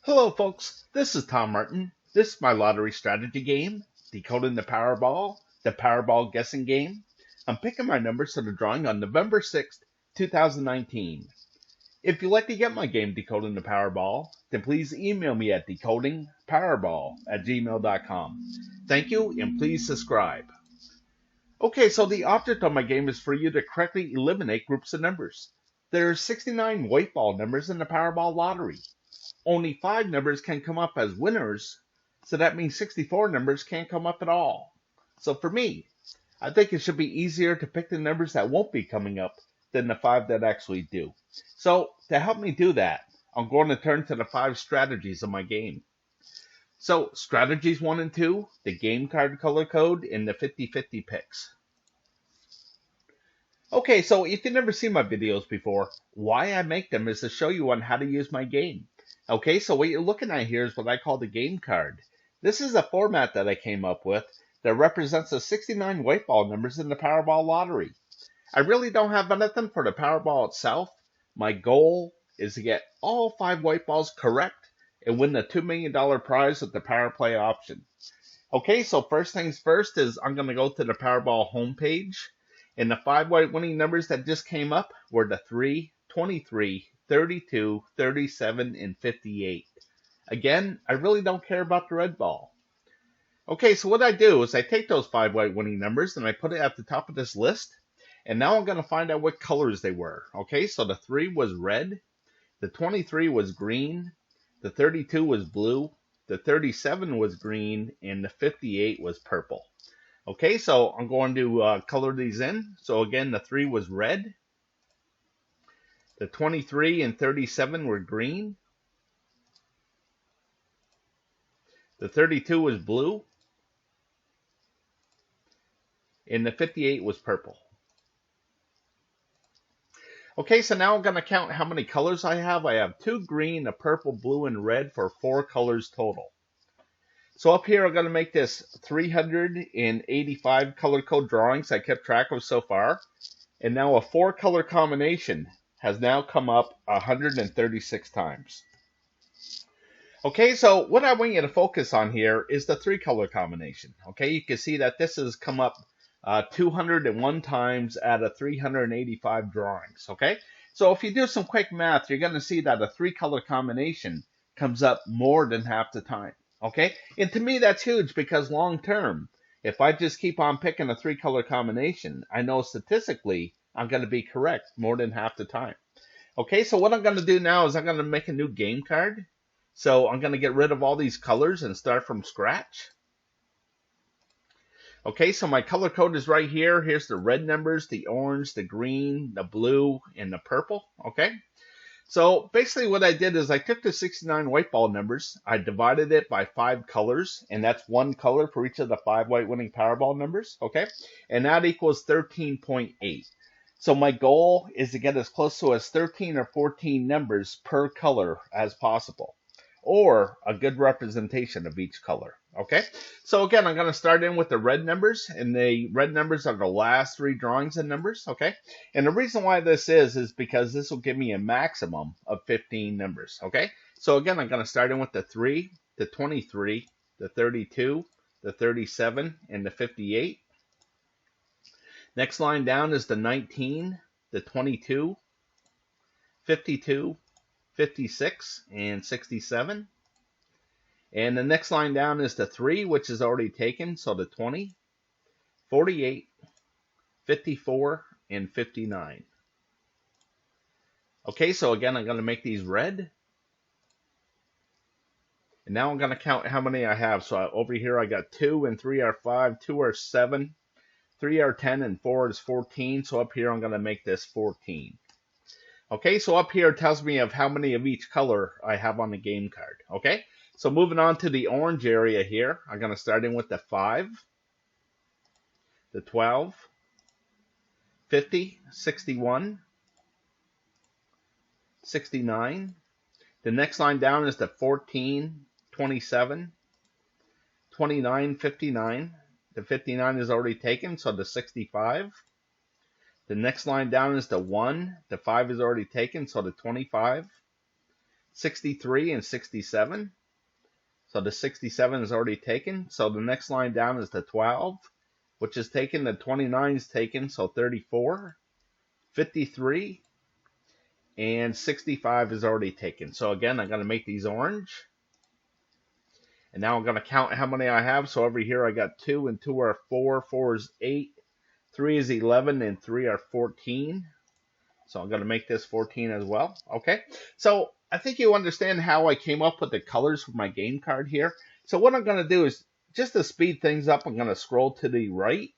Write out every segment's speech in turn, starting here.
Hello, folks. This is Tom Martin. This is my lottery strategy game, Decoding the Powerball guessing game. I'm picking my numbers for the drawing on November 6th, 2019. If you'd like to get my game, Decoding the Powerball, then please email me at decodingpowerball@gmail.com. Thank you, and please subscribe. Okay, so the object of my game is for you to correctly eliminate groups of numbers. There are 69 white ball numbers in the Powerball lottery. Only 5 numbers can come up as winners, so that means 64 numbers can't come up at all. So for me, I think it should be easier to pick the numbers that won't be coming up than the 5 that actually do. So to help me do that, I'm going to turn to the 5 strategies of my game. So strategies 1 and 2, the game card color code, and the 50-50 picks. Okay, so if you've never seen my videos before, why I make them is to show you on how to use my game. Okay, so what you're looking at here is what I call the game card. This is a format that I came up with that represents the 69 white ball numbers in the Powerball lottery. I really don't have anything for the Powerball itself. My goal is to get all 5 white balls correct and win the $2 million prize with the Power Play option. Okay, so first things first is I'm going to go to the Powerball homepage, and the 5 white winning numbers that just came up were the 3, 23, 32, 37, and 58. Again, I really don't care about the red ball. Okay, so what I do is I take those 5 white winning numbers and I put it at the top of this list. And now I'm going to find out what colors they were. Okay, so the 3 was red, the 23 was green, the 32 was blue, the 37 was green, and the 58 was purple. Okay, so I'm going to color these in. So again, the 3 was red. The 23 and 37 were green. The 32 was blue. And the 58 was purple. Okay, so now I'm going to count how many colors I have. I have 2 green, a purple, blue, and red for 4 colors total. So up here, I'm going to make this 385 color code drawings I kept track of so far. And now a 4 color combination has now come up 136 times. Okay, so what I want you to focus on here is the 3 color combination. Okay, you can see that this has come up 201 times out of 385 drawings. Okay, so if you do some quick math, you're going to see that a 3 color combination comes up more than half the time. Okay, and to me that's huge because long term, if I just keep on picking a 3 color combination, I know statistically I'm going to be correct more than half the time. Okay, so what I'm going to do now is I'm going to make a new game card. So I'm going to get rid of all these colors and start from scratch. Okay, so my color code is right here. Here's the red numbers, the orange, the green, the blue, and the purple. Okay, so basically what I did is I took the 69 white ball numbers, I divided it by 5 colors, and that's 1 color for each of the 5 white winning Powerball numbers. Okay, and that equals 13.8. So my goal is to get as close to as 13 or 14 numbers per color as possible, or a good representation of each color. Okay, so again, I'm going to start in with the red numbers, and the red numbers are the last 3 drawings of numbers. Okay, and the reason why this is because this will give me a maximum of 15 numbers. Okay, so again, I'm going to start in with the 3, the 23, the 32, the 37, and the 58. Next line down is the 19, the 22, 52, 56, and 67. And the next line down is the 3, which is already taken, so the 20, 48, 54, and 59. Okay, so again, I'm going to make these red. And now I'm going to count how many I have. So over here I got 2 and 3 are 5, 2 are 7, 3 are 10, and 4 is 14. So up here I'm going to make this 14. Okay, so up here it tells me of how many of each color I have on the game card. Okay, so moving on to the orange area here, I'm going to start in with the 5, the 12, 50, 61, 69. The next line down is the 14, 27, 29, 59. The 59 is already taken, so the 65. The next line down is the 1. The 5 is already taken, so the 25. 63, and 67. So the 67 is already taken. So the next line down is the 12, which is taken. The 29 is taken, so 34, 53, and 65 is already taken. So again, I'm going to make these orange. And now I'm going to count how many I have. So over here I got 2, and 2 are 4, 4 is 8, 3 is 11, and 3 are 14. So I'm going to make this 14 as well. Okay, so I think you understand how I came up with the colors for my game card here. So what I'm going to do is, just to speed things up, I'm going to scroll to the right.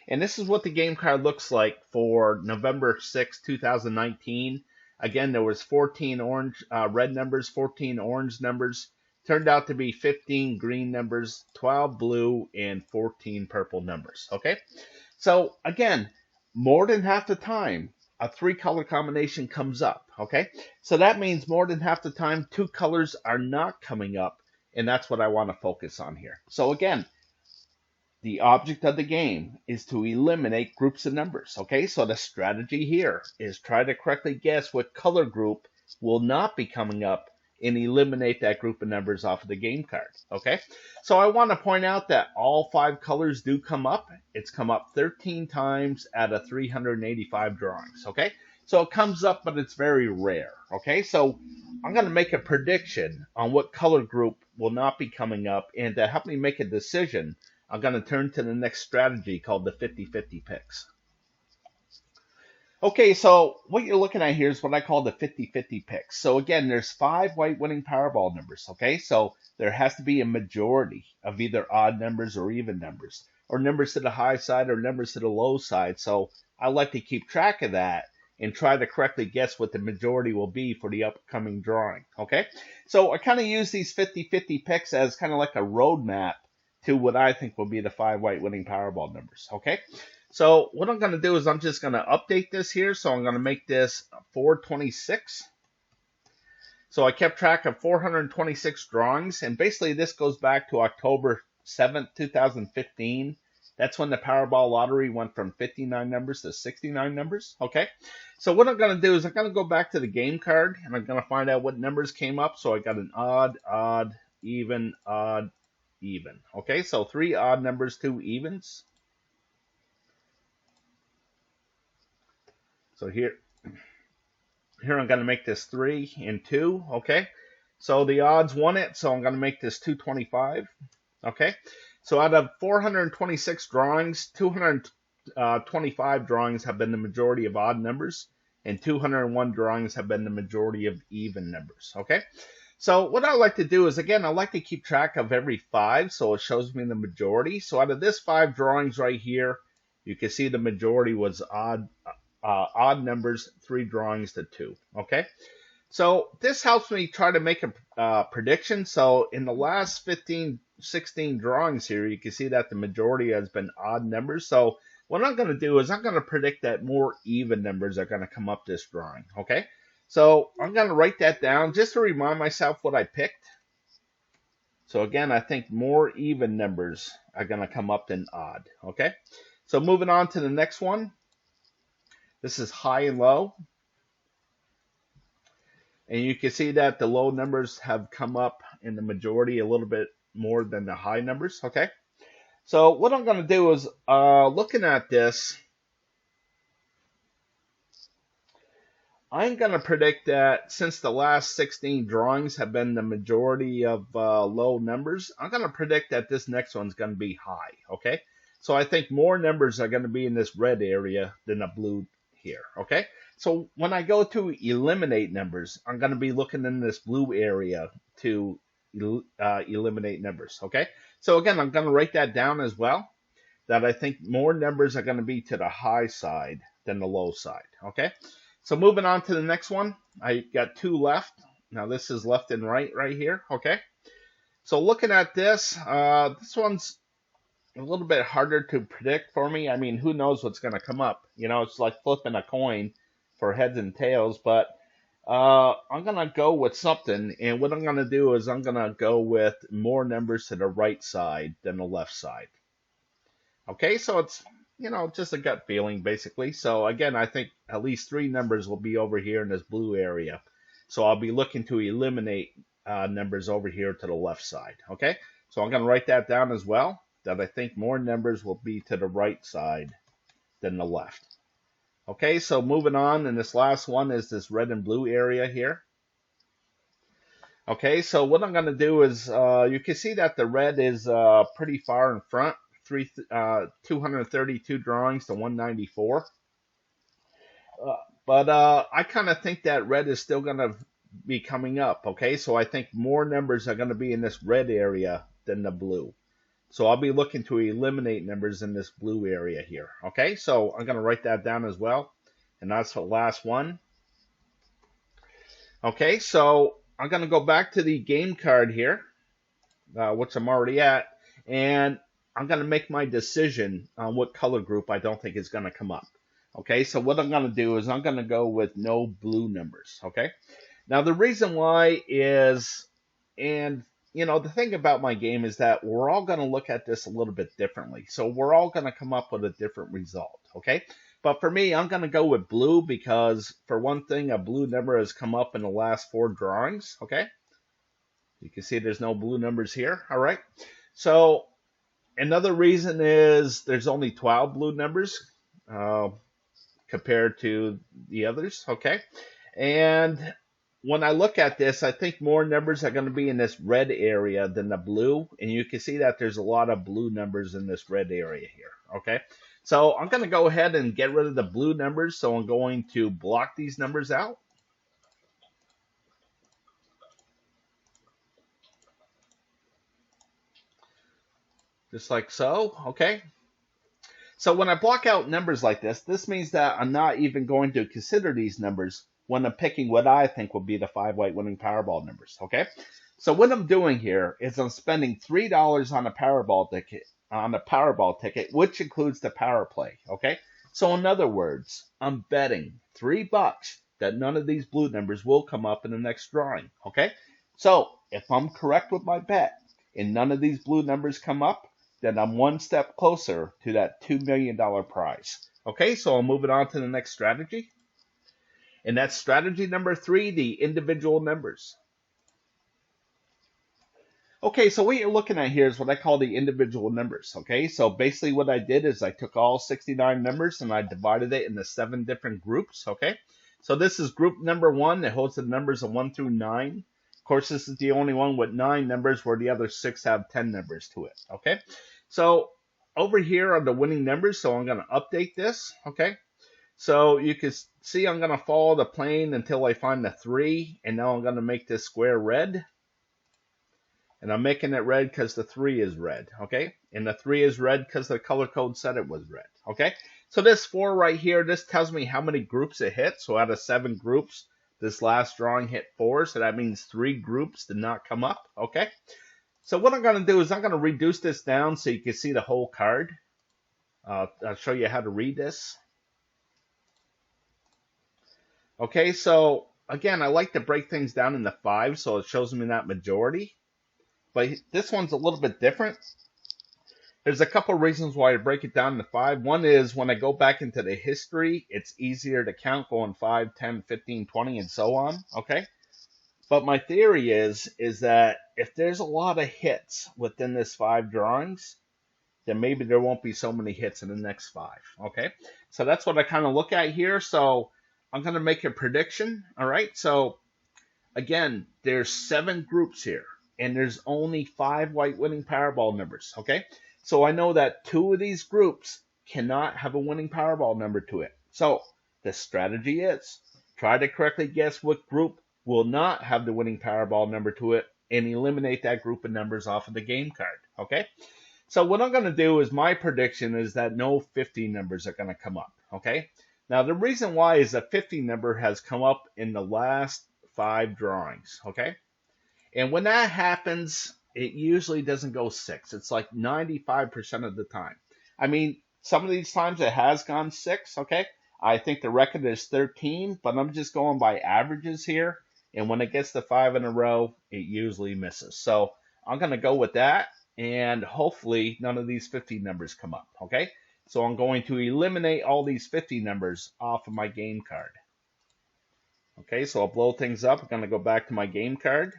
And this is what the game card looks like for November 6, 2019. Again, there was 14 red numbers, 14 orange numbers. Turned out to be 15 green numbers, 12 blue, and 14 purple numbers. Okay, so again, more than half the time, a 3-color combination comes up. Okay, so that means more than half the time, 2 colors are not coming up, and that's what I want to focus on here. So again, the object of the game is to eliminate groups of numbers. Okay, so the strategy here is try to correctly guess what color group will not be coming up and eliminate that group of numbers off of the game card. Okay, so I want to point out that all 5 colors do come up. It's come up 13 times out of 385 drawings. Okay, so it comes up, but it's very rare. Okay, so I'm going to make a prediction on what color group will not be coming up, and to help me make a decision, I'm going to turn to the next strategy called the 50-50 picks. Okay, so what you're looking at here is what I call the 50-50 picks. So again, there's 5 white winning Powerball numbers, okay? So there has to be a majority of either odd numbers or even numbers, or numbers to the high side or numbers to the low side. So I like to keep track of that and try to correctly guess what the majority will be for the upcoming drawing, okay? So I kind of use these 50-50 picks as kind of like a roadmap to what I think will be the 5 white winning Powerball numbers, okay? So what I'm going to do is I'm just going to update this here. So I'm going to make this 426. So I kept track of 426 drawings, and basically this goes back to October 7th, 2015. That's when the Powerball lottery went from 59 numbers to 69 numbers, okay? So what I'm going to do is I'm going to go back to the game card, and I'm going to find out what numbers came up. So I got an odd, odd, even, odd, even. Okay, so 3 odd numbers, 2 evens. So here I'm going to make this 3 and 2, okay? So the odds won it, so I'm going to make this 225, okay? So out of 426 drawings, 225 drawings have been the majority of odd numbers, and 201 drawings have been the majority of even numbers, okay? So what I like to do is, again, I like to keep track of every 5, so it shows me the majority. So out of this 5 drawings right here, you can see the majority was odd numbers, 3 drawings to 2, okay? So this helps me try to make a prediction. So in the last 15, 16 drawings here, you can see that the majority has been odd numbers. So what I'm going to do is I'm going to predict that more even numbers are going to come up this drawing, okay? So I'm going to write that down just to remind myself what I picked. So again, I think more even numbers are going to come up than odd, okay? So moving on to the next one. This is high and low. And you can see that the low numbers have come up in the majority a little bit more than the high numbers, okay? So what I'm going to do is, looking at this, I'm going to predict that since the last 16 drawings have been the majority of low numbers, I'm going to predict that this next one's going to be high, okay? So I think more numbers are going to be in this red area than the blue here, okay? So when I go to eliminate numbers, I'm going to be looking in this blue area to eliminate numbers, okay? So again, I'm going to write that down as well, that I think more numbers are going to be to the high side than the low side, okay? So moving on to the next one, I got 2 left. Now this is left and right here, okay? So looking at this, this one's a little bit harder to predict for me. I mean, who knows what's going to come up? You know, it's like flipping a coin for heads and tails, but I'm going to go with something, and what I'm going to do is I'm going to go with more numbers to the right side than the left side. Okay, so it's, you know, just a gut feeling, basically. So again, I think at least 3 numbers will be over here in this blue area. So I'll be looking to eliminate numbers over here to the left side. Okay, so I'm going to write that down as well, that I think more numbers will be to the right side than the left. Okay, so moving on, and this last one is this red and blue area here. Okay, so what I'm going to do is, you can see that the red is pretty far in front, 232 drawings to 194. But I kind of think that red is still going to be coming up. Okay, so I think more numbers are going to be in this red area than the blue. So I'll be looking to eliminate numbers in this blue area here. Okay, so I'm going to write that down as well. And that's the last one. Okay, so I'm going to go back to the game card here, which I'm already at. And I'm going to make my decision on what color group I don't think is going to come up. Okay, so what I'm going to do is I'm going to go with no blue numbers. Okay, now the reason why is, and you know, the thing about my game is that we're all going to look at this a little bit differently. So we're all going to come up with a different result. Okay, but for me, I'm going to go with blue because, for one thing, a blue number has come up in the last 4 drawings. Okay, you can see there's no blue numbers here. All right, so another reason is there's only 12 blue numbers compared to the others. Okay, and when I look at this, I think more numbers are going to be in this red area than the blue, and you can see that there's a lot of blue numbers in this red area here. Okay, so I'm going to go ahead and get rid of the blue numbers, so I'm going to block these numbers out. Just like so. Okay, so when I block out numbers like this means that I'm not even going to consider these numbers when I'm picking what I think will be the 5 white winning Powerball numbers. Okay, so what I'm doing here is I'm spending $3 on a Powerball ticket, which includes the power play. Okay, so in other words, I'm betting $3 that none of these blue numbers will come up in the next drawing. Okay, so if I'm correct with my bet and none of these blue numbers come up, then I'm one step closer to that $2 million prize. Okay, so I'll move it on to the next strategy. And that's strategy number 3, the individual numbers. Okay, so what you're looking at here is what I call the individual numbers. Okay, so basically what I did is I took all 69 numbers and I divided it into 7 different groups. Okay, so this is group number 1 that holds the numbers of 1 through 9. Of course, this is the only one with 9 numbers, where the other 6 have 10 numbers to it. Okay, so over here are the winning numbers, so I'm going to update this. Okay, so you can see I'm going to follow the plane until I find the 3, and now I'm going to make this square red. And I'm making it red because the 3 is red. Okay, and the 3 is red because the color code said it was red. Okay, so this 4 right here, this tells me how many groups it hit. So out of 7 groups, this last drawing hit 4, so that means 3 groups did not come up. Okay, so what I'm going to do is I'm going to reduce this down so you can see the whole card. I'll show you how to read this. Okay, so again, I like to break things down into 5 so it shows me that majority. But this one's a little bit different. There's a couple reasons why I break it down into 5. One is when I go back into the history, it's easier to count going 5, 10, 15, 20, and so on. Okay, but my theory is that if there's a lot of hits within this 5 drawings, then maybe there won't be so many hits in the next 5. Okay, so that's what I kind of look at here. So I'm going to make a prediction. All right, so again, there's 7 groups here, and there's only 5 white winning Powerball numbers. Okay, so I know that 2 of these groups cannot have a winning Powerball number to it. So the strategy is try to correctly guess what group will not have the winning Powerball number to it and eliminate that group of numbers off of the game card. Okay, so what I'm going to do is my prediction is that no 50 numbers are going to come up. Okay, now the reason why is that 50 number has come up in the last 5 drawings. Okay, and when that happens, it usually doesn't go 6. It's like 95% of the time. I mean, some of these times it has gone 6, okay? I think the record is 13, but I'm just going by averages here. And when it gets to 5 in a row, it usually misses. So I'm going to go with that, and hopefully none of these 50 numbers come up, okay? So I'm going to eliminate all these 50 numbers off of my game card. Okay, so I'll blow things up. I'm going to go back to my game card.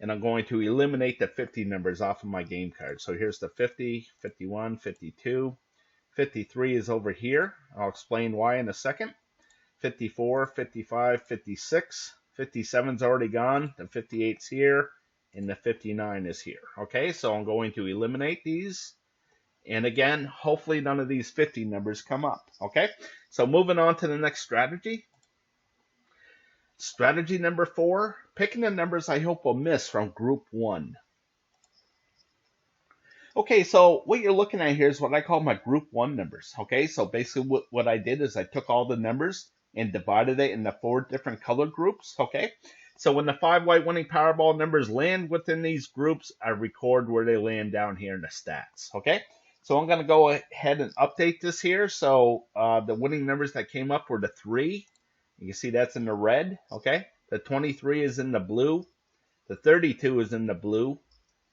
And I'm going to eliminate the 50 numbers off of my game card. So here's the 50, 51, 52. 53 is over here. I'll explain why in a second. 54, 55, 56. 57's already gone. The 58's here. And the 59 is here. Okay, so I'm going to eliminate these. And again, hopefully none of these 50 numbers come up. Okay, so moving on to the next strategy. Strategy number 4, picking the numbers I hope will miss from group 1. Okay, so what you're looking at here is what I call my group 1 numbers. Okay, so basically what I did is I took all the numbers and divided it into 4 different color groups. Okay, so when the 5 white winning Powerball numbers land within these groups, I record where they land down here in the stats. Okay, so I'm going to go ahead and update this here. So the winning numbers that came up were the 3. You can see that's in the red, okay? The 23 is in the blue. The 32 is in the blue.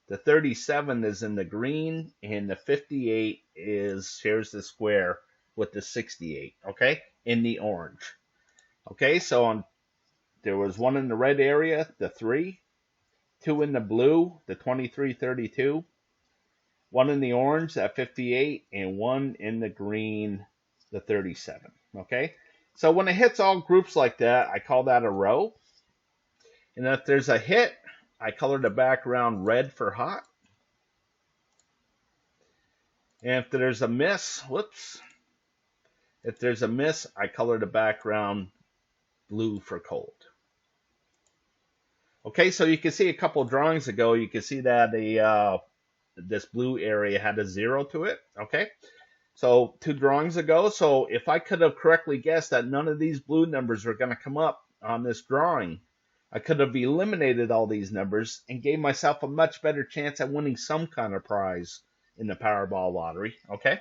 The 37 is in the green. And the 58 is, here's the square with the 68, okay? In the orange. Okay, so there was 1 in the red area, the 3. 2 in the blue, the 23, 32. 1 in the orange, that 58. And 1 in the green, the 37, okay? So when it hits all groups like that, I call that a row. And if there's a hit, I color the background red for hot. And if there's a miss, if there's a miss, I color the background blue for cold. Okay, so you can see a couple drawings ago, you can see that this blue area had a 0 to it. Okay. So 2 drawings ago, so if I could have correctly guessed that none of these blue numbers were going to come up on this drawing, I could have eliminated all these numbers and gave myself a much better chance at winning some kind of prize in the Powerball lottery. Okay,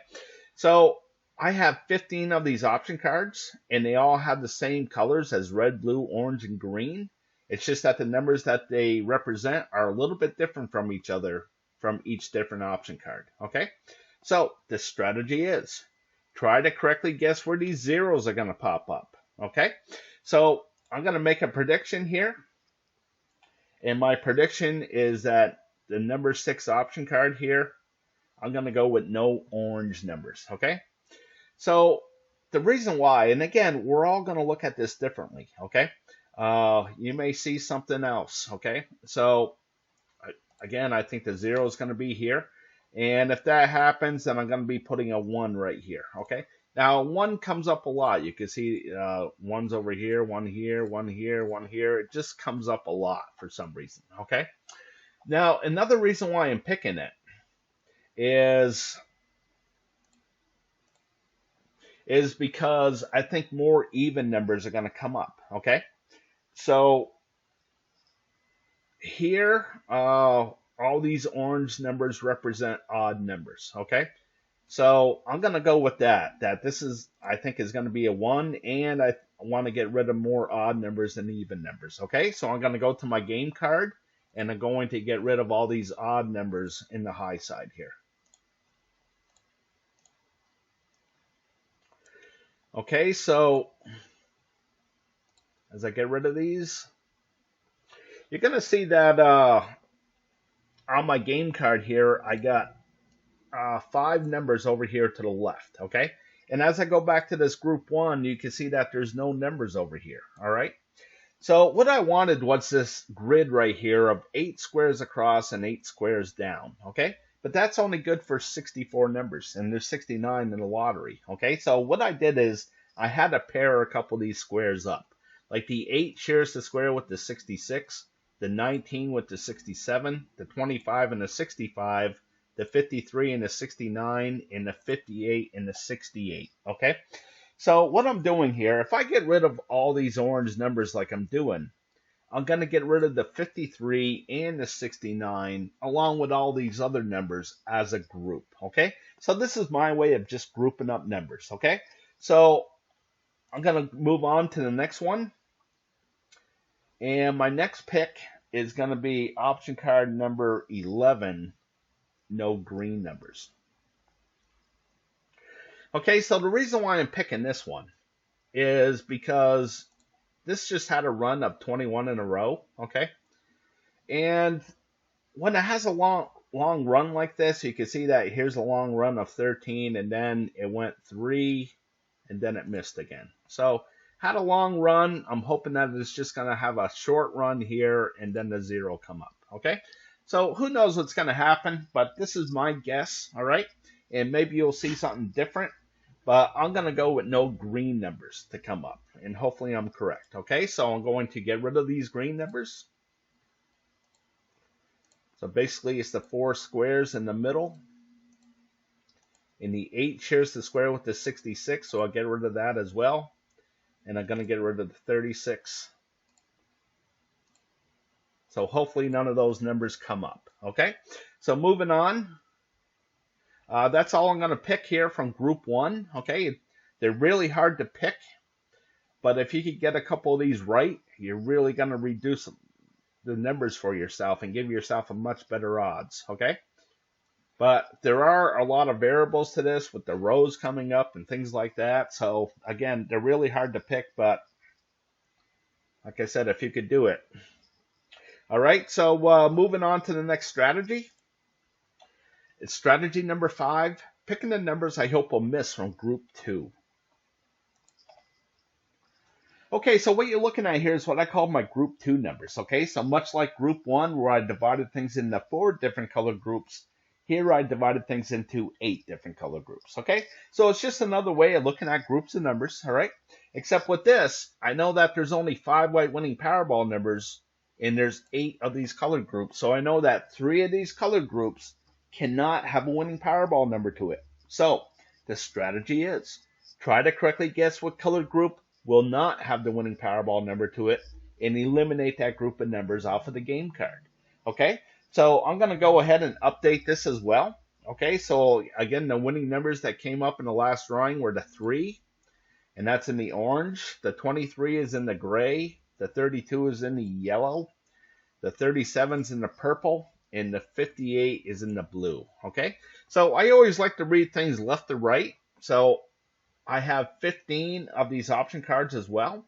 so I have 15 of these option cards, and they all have the same colors as red, blue, orange, and green. It's just that the numbers that they represent are a little bit different from each other from each different option card. Okay. So the strategy is try to correctly guess where these zeros are going to pop up. Okay, so I'm going to make a prediction here. And my prediction is that the number 6 option card here, I'm going to go with no orange numbers. Okay, so the reason why, and again, we're all going to look at this differently. Okay, you may see something else. Okay, so again, I think the 0 is going to be here. And if that happens, then I'm going to be putting a 1 right here, okay? Now, 1 comes up a lot. You can see 1's over here, 1 here, 1 here, 1 here. It just comes up a lot for some reason, okay? Now, another reason why I'm picking it is because I think more even numbers are going to come up, okay? So here, all these orange numbers represent odd numbers, okay? So I'm going to go with that this is, I think, is going to be a 1, and I want to get rid of more odd numbers than even numbers, okay? So I'm going to go to my game card, and I'm going to get rid of all these odd numbers in the high side here. Okay, so as I get rid of these, you're going to see that on my game card here, I got 5 numbers over here to the left, okay? And as I go back to this group 1, you can see that there's no numbers over here, all right? So what I wanted was this grid right here of 8 squares across and 8 squares down, okay? But that's only good for 64 numbers, and there's 69 in the lottery, okay? So what I did is I had to pair a couple of these squares up. Like the 8 shares the square with the 66, the 19 with the 67, the 25 and the 65, the 53 and the 69, and the 58 and the 68, okay? So what I'm doing here, if I get rid of all these orange numbers like I'm doing, I'm going to get rid of the 53 and the 69 along with all these other numbers as a group, okay? So this is my way of just grouping up numbers, okay? So I'm going to move on to the next one. And my next pick is going to be option card number 11, no green numbers. Okay, so the reason why I'm picking this one is because this just had a run of 21 in a row, okay? And when it has a long run like this, you can see that here's a long run of 13, and then it went 3, and then it missed again. So had a long run. I'm hoping that it's just going to have a short run here, and then the 0 come up, okay? So who knows what's going to happen, but this is my guess, all right? And maybe you'll see something different, but I'm going to go with no green numbers to come up, and hopefully I'm correct, okay? So I'm going to get rid of these green numbers. So basically it's the 4 squares in the middle, and the 8 shares the square with the 66, so I'll get rid of that as well. And I'm going to get rid of the 36. So hopefully none of those numbers come up, okay? So moving on, that's all I'm going to pick here from group 1, okay? They're really hard to pick, but if you could get a couple of these right, you're really going to reduce the numbers for yourself and give yourself a much better odds, okay? But there are a lot of variables to this with the rows coming up and things like that. So again, they're really hard to pick, but like I said, if you could do it. All right, so moving on to the next strategy. It's strategy number 5, picking the numbers I hope will miss from group 2. Okay, so what you're looking at here is what I call my group 2 numbers, okay? So much like group 1, where I divided things into 4 different color groups, here I divided things into 8 different color groups, okay? So it's just another way of looking at groups of numbers, all right? Except with this, I know that there's only 5 white winning Powerball numbers, and there's 8 of these color groups. So I know that 3 of these color groups cannot have a winning Powerball number to it. So the strategy is try to correctly guess what color group will not have the winning Powerball number to it, and eliminate that group of numbers off of the game card. Okay, so I'm going to go ahead and update this as well. Okay, so again, the winning numbers that came up in the last drawing were the 3, and that's in the orange. The 23 is in the gray. The 32 is in the yellow. The 37 is in the purple. And the 58 is in the blue. Okay, so I always like to read things left to right. So I have 15 of these option cards as well,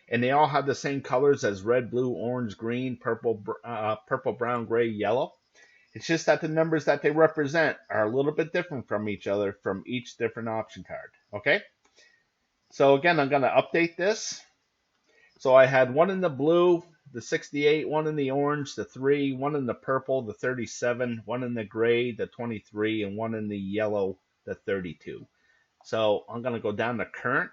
and they all have the same colors as red, blue, orange, green, purple, brown, gray, yellow. It's just that the numbers that they represent are a little bit different from each other from each different option card. Okay, so again, I'm going to update this. So I had 1 in the blue, the 68, 1 in the orange, the 3, 1 in the purple, the 37, 1 in the gray, the 23, and 1 in the yellow, the 32. So I'm going to go down to current.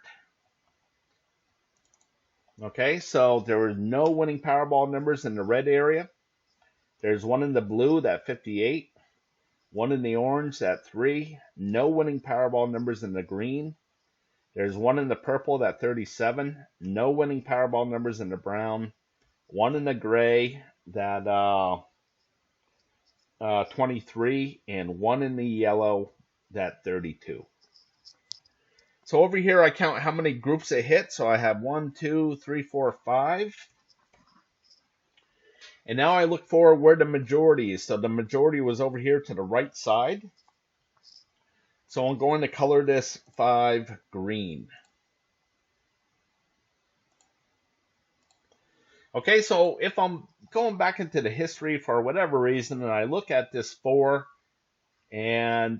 Okay, so there were no winning Powerball numbers in the red area. There's 1 in the blue, that 58. 1 in the orange, that 3. No winning Powerball numbers in the green. There's 1 in the purple, that 37. No winning Powerball numbers in the brown. 1 in the gray, that 23. And 1 in the yellow, that 32. So over here, I count how many groups it hit. So I have 1, 2, 3, 4, 5. And now I look for where the majority is. So the majority was over here to the right side. So I'm going to color this 5 green. Okay, so if I'm going back into the history for whatever reason, and I look at this 4, and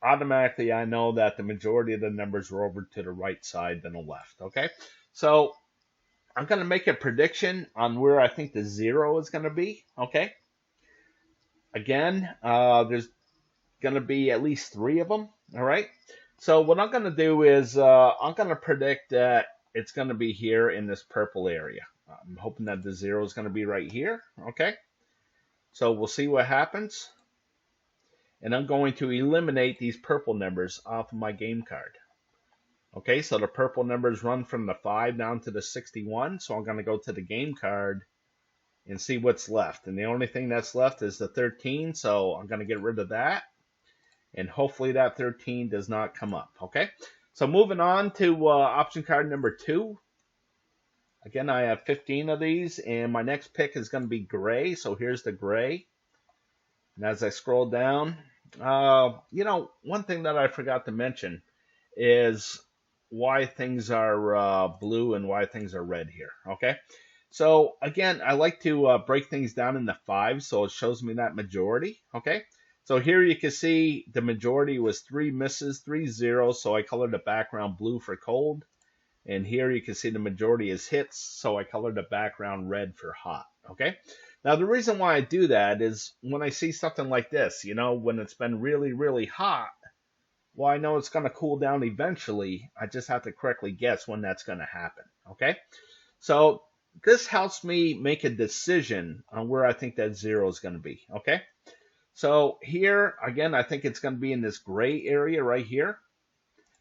automatically I know that the majority of the numbers were over to the right side than the left. Okay, so I'm going to make a prediction on where I think the 0 is going to be. Okay, again, there's going to be at least 3 of them. All right, so what I'm going to do is I'm going to predict that it's going to be here in this purple area. I'm hoping that the 0 is going to be right here. Okay, so we'll see what happens. And I'm going to eliminate these purple numbers off of my game card. Okay, so the purple numbers run from the 5 down to the 61. So I'm going to go to the game card and see what's left. And the only thing that's left is the 13. So I'm going to get rid of that. And hopefully that 13 does not come up. Okay, so moving on to option card number 2. Again, I have 15 of these, and my next pick is going to be gray. So here's the gray. And as I scroll down, one thing that I forgot to mention is why things are blue and why things are red here. Okay. So again, I like to break things down into fives, so it shows me that majority. Okay. So here you can see the majority was 3 misses, 3 zeros, so I colored the background blue for cold. And here you can see the majority is hits, so I colored the background red for hot. Okay. Now the reason why I do that is when I see something like this, when it's been really, really hot, well, I know it's going to cool down eventually. I just have to correctly guess when that's going to happen. Okay. So this helps me make a decision on where I think that zero is going to be. Okay. So here, again, I think it's going to be in this gray area right here.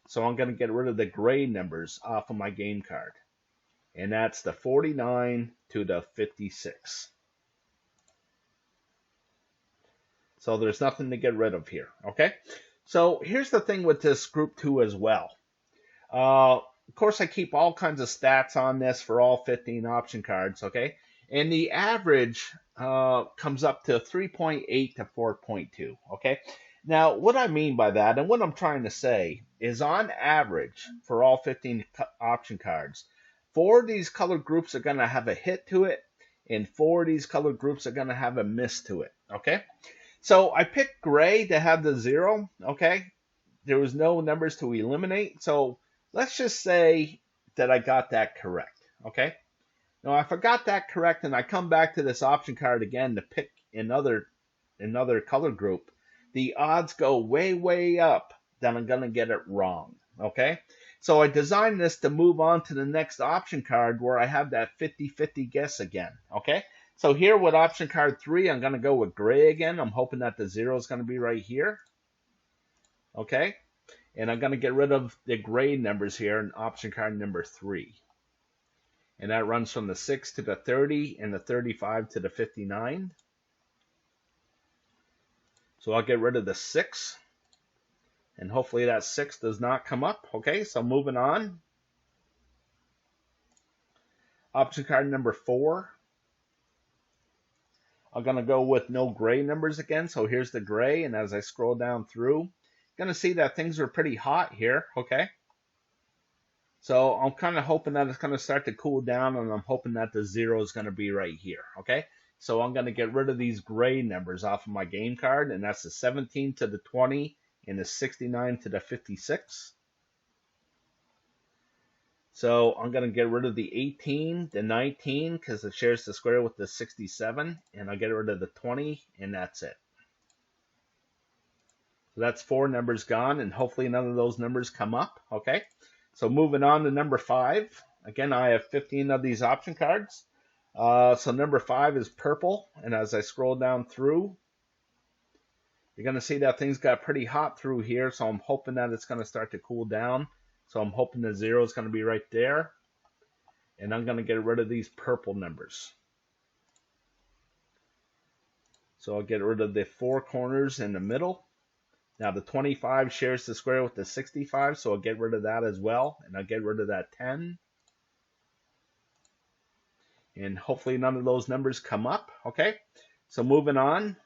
So I'm going to get rid of the gray numbers off of my game card. And that's the 49 to the 56. So there's nothing to get rid of here. Okay. So here's the thing with this group 2 as well. Of course, I keep all kinds of stats on this for all 15 option cards, okay? And the average comes up to 3.8 to 4.2, okay? Now, what I mean by that, and what I'm trying to say, is on average, for all 15 option cards, 4 of these color groups are going to have a hit to it, and 4 of these color groups are going to have a miss to it, okay? So I picked gray to have the 0, okay? There was no numbers to eliminate, so let's just say that I got that correct, okay? Now, if I got that correct and I come back to this option card again to pick another color group, the odds go way, way up that I'm going to get it wrong, okay? So I designed this to move on to the next option card where I have that 50-50 guess again, okay? So here with option card 3, I'm going to go with gray again. I'm hoping that the 0 is going to be right here, okay? And I'm going to get rid of the gray numbers here in option card number 3. And that runs from the 6 to the 30 and the 35 to the 59. So I'll get rid of the 6. And hopefully that 6 does not come up. Okay, so moving on. Option card number 4. I'm going to go with no gray numbers again. So here's the gray. And as I scroll down through, going to see that things are pretty hot here, okay? So I'm kind of hoping that it's going to start to cool down, and I'm hoping that the 0 is going to be right here, okay? So I'm going to get rid of these gray numbers off of my game card, and that's the 17 to the 20 and the 69 to the 56. So I'm going to get rid of the 18, the 19, because it shares the square with the 67, and I'll get rid of the 20, and that's it. So that's 4 numbers gone, and hopefully none of those numbers come up, okay? So moving on to number 5. Again, I have 15 of these option cards. So number 5 is purple, and as I scroll down through, you're going to see that things got pretty hot through here, so I'm hoping that it's going to start to cool down. So I'm hoping the 0 is going to be right there, and I'm going to get rid of these purple numbers. So I'll get rid of the 4 corners in the middle. Now the 25 shares the square with the 65, so I'll get rid of that as well, and I'll get rid of that 10. And hopefully none of those numbers come up, okay? So moving on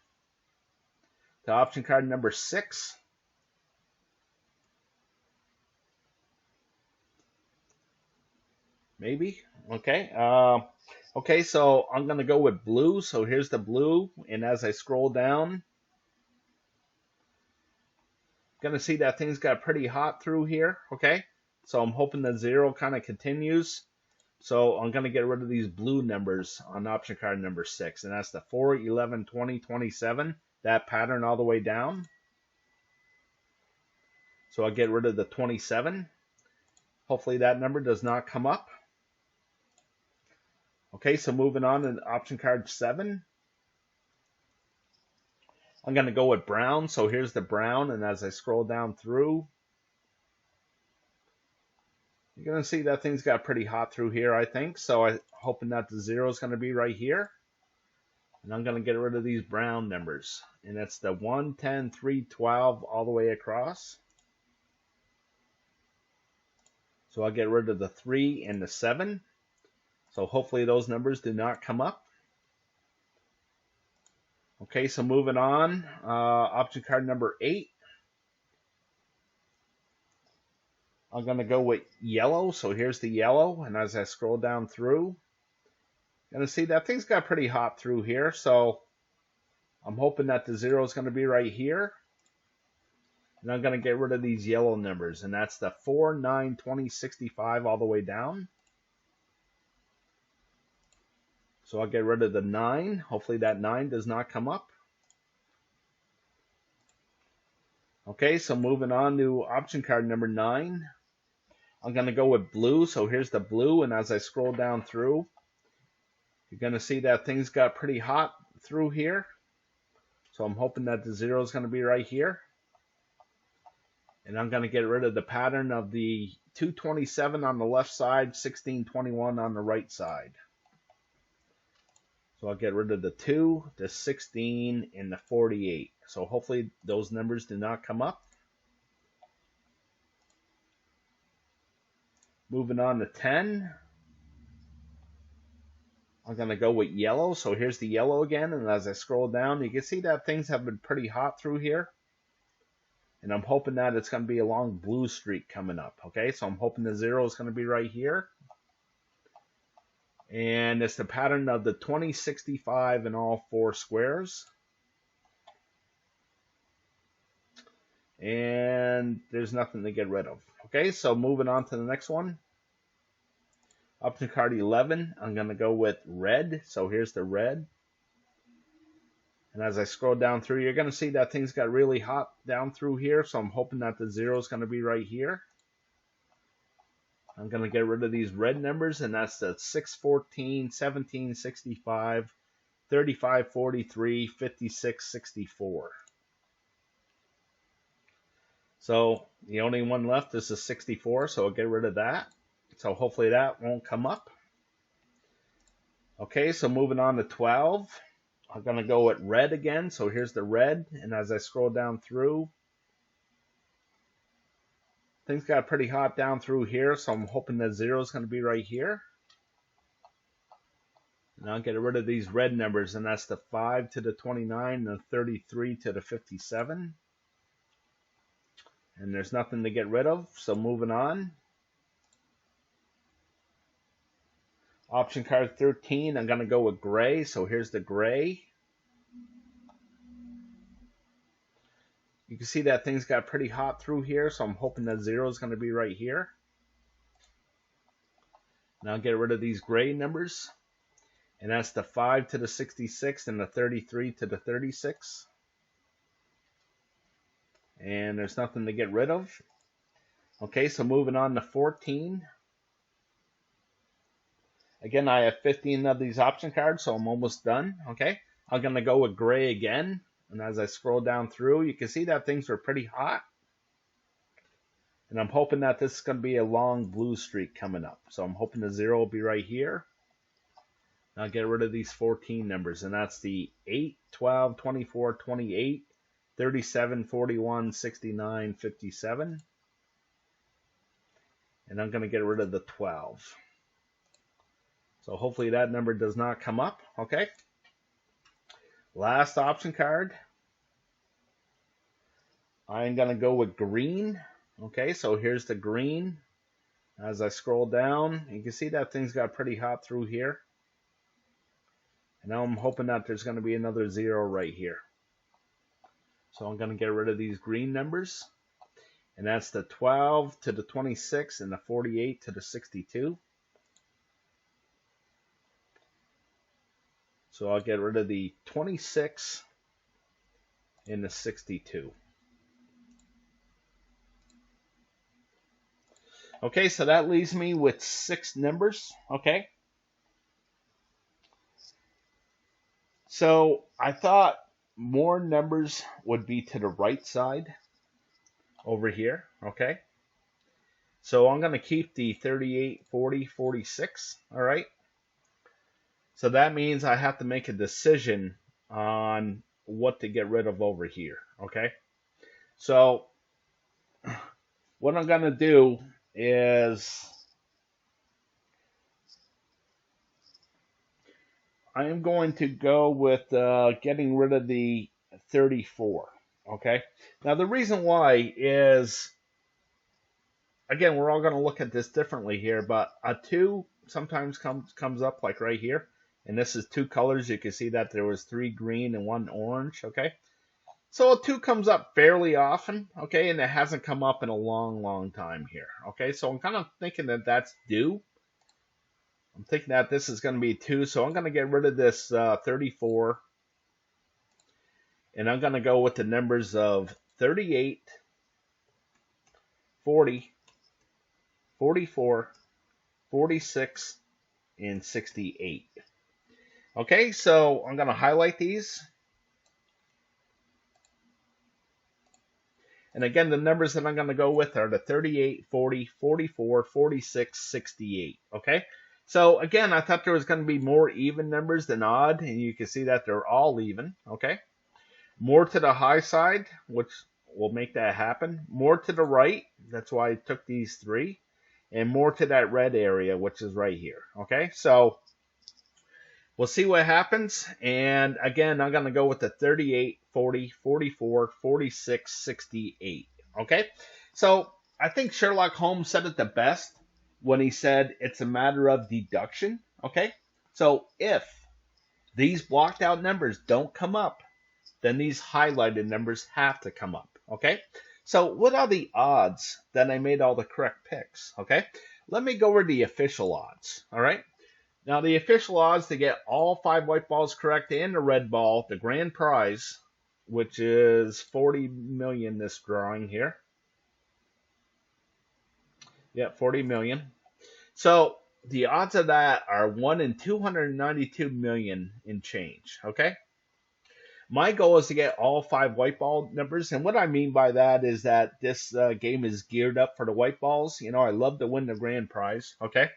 to option card number 6. Maybe, okay. Okay, so I'm going to go with blue, so here's the blue, and as I scroll down, going to see that things got pretty hot through here, okay? So I'm hoping the 0 kind of continues. So I'm going to get rid of these blue numbers on option card number 6, and that's the 4, 11, 20, 27, that pattern all the way down. So I'll get rid of the 27. Hopefully that number does not come up. Okay, so moving on to option card 7. I'm going to go with brown, so here's the brown, and as I scroll down through, you're going to see that things got pretty hot through here, I think, so I'm hoping that the 0 is going to be right here, and I'm going to get rid of these brown numbers, and it's the 1, 10, 3, 12 all the way across. So I'll get rid of the 3 and the 7, so hopefully those numbers do not come up. Okay, so moving on, option card number 8. I'm going to go with yellow. So here's the yellow. And as I scroll down through, you're going to see that thing's got pretty hot through here. So I'm hoping that the 0 is going to be right here. And I'm going to get rid of these yellow numbers. And that's the 4, 9, 20, 65 all the way down. So I'll get rid of the 9. Hopefully that 9 does not come up. Okay, so moving on to option card number 9. I'm going to go with blue. So here's the blue. And as I scroll down through, you're going to see that things got pretty hot through here. So I'm hoping that the 0 is going to be right here. And I'm going to get rid of the pattern of the 227 on the left side, 1621 on the right side. So I'll get rid of the 2, the 16, and the 48. So hopefully those numbers do not come up. Moving on to 10. I'm going to go with yellow. So here's the yellow again. And as I scroll down, you can see that things have been pretty hot through here. And I'm hoping that it's going to be a long blue streak coming up. Okay, so I'm hoping the 0 is going to be right here. And it's the pattern of the 20, 65 in all 4 squares. And there's nothing to get rid of. Okay, so moving on to the next one. Option card 11, I'm going to go with red. So here's the red. And as I scroll down through, you're going to see that things got really hot down through here. So I'm hoping that the 0 is going to be right here. I'm going to get rid of these red numbers, and that's the 614, 1765, 3543, 5664. So the only one left is the 64, so I'll get rid of that. So hopefully that won't come up. Okay, so moving on to 12. I'm going to go with red again. So here's the red, and as I scroll down through, things got pretty hot down through here, so I'm hoping that 0 is going to be right here. And I'll get rid of these red numbers, and that's the 5 to the 29 and the 33 to the 57. And there's nothing to get rid of, so moving on. Option card 13, I'm going to go with gray, so here's the gray. You can see that things got pretty hot through here, so I'm hoping that 0 is going to be right here. Now I'll get rid of these gray numbers. And that's the 5 to the 66 and the 33 to the 36. And there's nothing to get rid of. Okay, so moving on to 14. Again, I have 15 of these option cards, so I'm almost done. Okay, I'm going to go with gray again. And as I scroll down through, you can see that things were pretty hot. And I'm hoping that this is going to be a long blue streak coming up. So I'm hoping the 0 will be right here. I'll get rid of these 14 numbers. And that's the 8, 12, 24, 28, 37, 41, 69, 57. And I'm going to get rid of the 12. So hopefully that number does not come up. Okay. Last option card. I'm going to go with green. Okay, so here's the green. As I scroll down, you can see that things got pretty hot through here. And now I'm hoping that there's going to be another 0 right here. So I'm going to get rid of these green numbers. And that's the 12 to the 26 and the 48 to the 62. So I'll get rid of the 26 and the 62. Okay, so that leaves me with 6 numbers. Okay. So I thought more numbers would be to the right side over here. Okay. So I'm going to keep the 38, 40, 46. All right. So that means I have to make a decision on what to get rid of over here, okay? So what I'm going to do is I am going to go with getting rid of the 34, okay? Now the reason why is again, we're all going to look at this differently here, but a 2 sometimes comes up like right here. And this is 2 colors. You can see that there was 3 green and 1 orange, okay? So a 2 comes up fairly often, okay? And it hasn't come up in a long, long time here, okay? So I'm kind of thinking that that's due. I'm thinking that this is going to be 2, so I'm going to get rid of this 34. And I'm going to go with the numbers of 38, 40, 44, 46, and 68. Okay, so I'm going to highlight these. And again, the numbers that I'm going to go with are the 38, 40, 44, 46, 68. Okay, so again, I thought there was going to be more even numbers than odd, and you can see that they're all even. Okay, more to the high side, which will make that happen. More to the right, that's why I took these 3. And more to that red area, which is right here. Okay, so we'll see what happens. And again, I'm going to go with the 38, 40, 44, 46, 68. Okay, so I think Sherlock Holmes said it the best when he said it's a matter of deduction. Okay, so if these blocked out numbers don't come up, then these highlighted numbers have to come up. Okay, so what are the odds that I made all the correct picks? Okay, let me go over the official odds. All right, now the official odds to get all 5 white balls correct and the red ball, the grand prize, which is 40 million this drawing here. Yeah, 40 million. So the odds of that are 1 in 292 million in change. Okay. My goal is to get all 5 white ball numbers, and what I mean by that is that this game is geared up for the white balls. You know, I love to win the grand prize. Okay,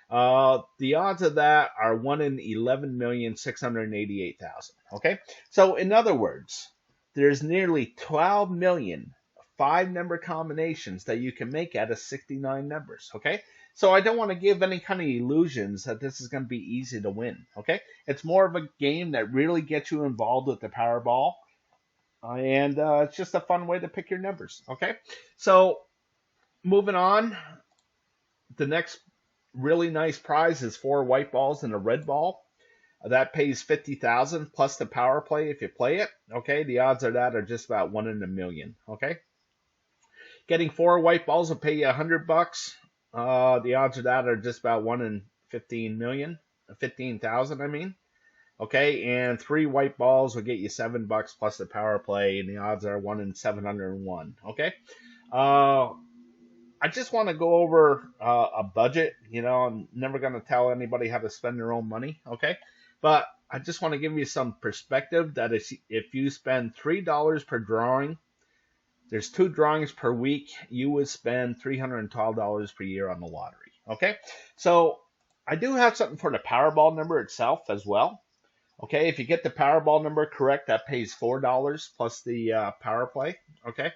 the odds of that are 1 in 11,688,000. Okay, so in other words, there's nearly 12 million 5-number combinations that you can make out of 69 numbers. Okay, so I don't want to give any kind of illusions that this is going to be easy to win. Okay, it's more of a game that really gets you involved with the Powerball, and it's just a fun way to pick your numbers. Okay, so moving on, the next really nice prize is 4 white balls and a red ball. That pays 50,000 plus the power play if you play it. Okay, the odds of that are just about 1 in a million. Okay, getting 4 white balls will pay you $100. The odds of that are just about 1 in 15,000. I mean, okay, and 3 white balls will get you $7 plus the power play, and the odds are 1 in 701. Okay, I just want to go over a budget. You know, I'm never going to tell anybody how to spend their own money. Okay, but I just want to give you some perspective that if you spend $3 per drawing, there's 2 drawings per week, you would spend $312 per year on the lottery. Okay, so I do have something for the Powerball number itself as well. Okay, if you get the Powerball number correct, that pays $4 plus the power play. Okay,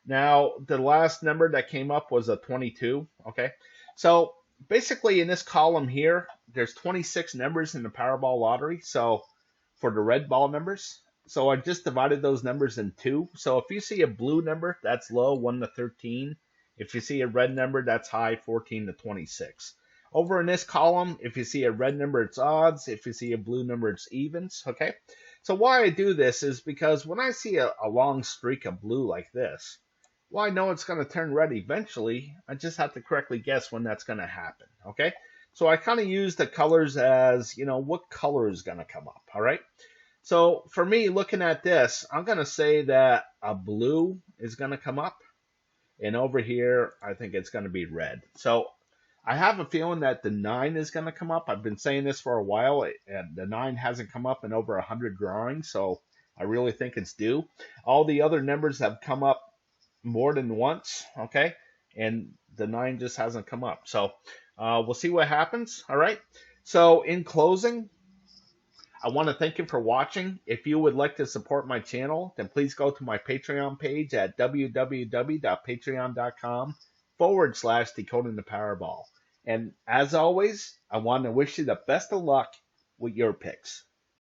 now the last number that came up was a 22. Okay, so basically in this column here, there's 26 numbers in the Powerball lottery. So for the red ball numbers. So I just divided those numbers in 2. So if you see a blue number, that's low, 1 to 13. If you see a red number, that's high, 14 to 26. Over in this column, if you see a red number, it's odds. If you see a blue number, it's evens. Okay. So why I do this is because when I see a long streak of blue like this, well, I know it's going to turn red eventually. I just have to correctly guess when that's going to happen. Okay. So I kind of use the colors as, you know, what color is going to come up. All right. So for me, looking at this, I'm going to say that a blue is going to come up. And over here, I think it's going to be red. So I have a feeling that the 9 is going to come up. I've been saying this for a while, and the 9 hasn't come up in over 100 drawings. So I really think it's due. All the other numbers have come up more than once, okay? And the 9 just hasn't come up. So we'll see what happens, all right? So in closing, I want to thank you for watching. If you would like to support my channel, then please go to my Patreon page at www.patreon.com/Decoding the Powerball. And as always, I want to wish you the best of luck with your picks.